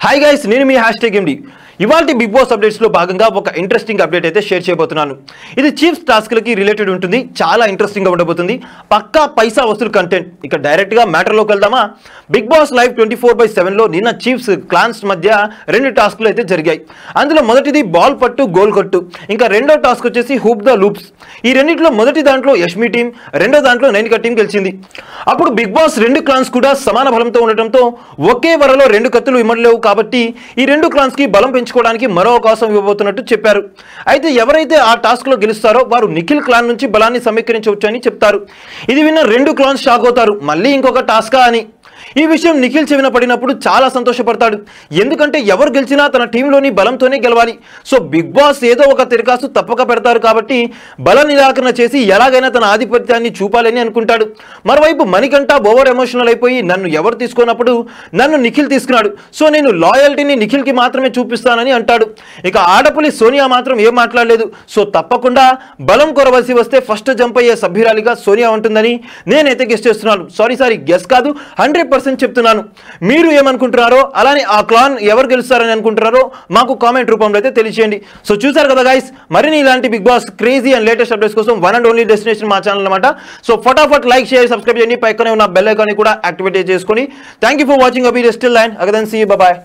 Hi guys, నేను మీ #MD. ఇవాల్టి big boss updates లో భాగంగా ఒక ఇంట్రెస్టింగ్ అప్డేట్ అయితే షేర్ చేయబోతున్నాను. ఇది చీఫ్స్ టాస్క్ లకి రిలేటెడ్ ఉంటుంది. చాలా ఇంట్రెస్టింగ్ గా ఉండబోతుంది. పక్కా పైసా వసూలు కంటెంట్. ఇక డైరెక్ట్ గా మ్యాటర్ లోకి వెళ్దామా? బిగ్ బాస్ లైవ్ 24/7 లో నిన్న చీఫ్స్ క్లాన్స్ మధ్య 2 టాస్క్లు అయితే జరిగాయి. అందులో మొదటిది బాల్ పట్టు గోల్ కొట్టు, ఇంకా రెండో టాస్క్ వచ్చేసి హూప్ ద లూప్స్. ఈ రెండిట్లో మొదటి దాంట్లో యష్మి టీం, రెండో దాంట్లో నైనికా టీం గెలిచింది. అప్పుడు బిగ్ బాస్ 2 క్లాన్స్ కూడా సమాన బలంతో ఉండటంతో ఒకే వరలో 2 కత్తులు ఇమ్మడలేవు కాబట్టి ఈ 2 క్లాన్స్ కి బలం పెంచుకోవడానికి మరో అవకాశం ఇవ్వబోతున్నట్టు చెప్పారు. అయితే ఎవరైతే ఆ టాస్క్ లో గెలుస్తారో వారు నిఖిల్ క్లాన్ నుంచి బలాన్ని సమీకరించవచ్చు అని చెప్తారు. ఇది విన్న 2 క్లాన్స్ షాక్ అవుతారు. మళ్ళీ ఇంకొక టాస్కా అని. ఈ విషయం నిఖిల్ చెవిన పడినప్పుడు చాలా సంతోషపడతాడు. ఎందుకంటే ఎవరు గెలిచినా తన టీంలోని బలంతోనే గెలవాలి. సో బిగ్ బాస్ ఏదో ఒక తిరకాసు తప్పక పెడతారు కాబట్టి బల నిరాకరణ చేసి ఎలాగైనా తన ఆధిపత్యాన్ని చూపాలని అనుకుంటాడు. మరోవైపు మణికంఠ ఓవర్ ఎమోషనల్ అయిపోయి నన్ను ఎవరు తీసుకున్నప్పుడు నన్ను నిఖిల్ తీసుకున్నాడు, సో నేను లాయల్టీని నిఖిల్కి మాత్రమే చూపిస్తానని అంటాడు. ఇక ఆడపులి సోనియా మాత్రం ఏం మాట్లాడలేదు. సో తప్పకుండా బలం కొరవలసి వస్తే ఫస్ట్ జంప్ అయ్యే సభ్యురాలిగా సోనియా ఉంటుందని నేనైతే గెస్ చేస్తున్నాను. సారీ గెస్ కాదు, 100% చెప్తున్నాను. మీరు ఏమనుకుంటున్నారో, అలానే ఆ క్లాన్ ఎవరు గెలుస్తారని అనుకుంటున్నారో మాకు కామెంట్ రూపంలో అయితే తెలియజేయండి. సో చూసారు కదా గైస్, మరిన్ని ఇలాంటి big boss crazy and latest updates కోసం వన్ అండ్ ఓన్లీ డెస్టినేషన్ మా ఛానల్ అనమాట. సో ఫటాఫట్ లైక్ షేర్ సబ్స్క్రైబ్ చేయండి. పక్కనే ఉన్న బెల్ ఐకాన్ కూడా యాక్టివేట్ చేసుకొని థ్యాంక్ యూ ఫర్ వాచింగ్. అబీ స్టిల్ లైన్ అగదన్ సీ యూ, బాయ్.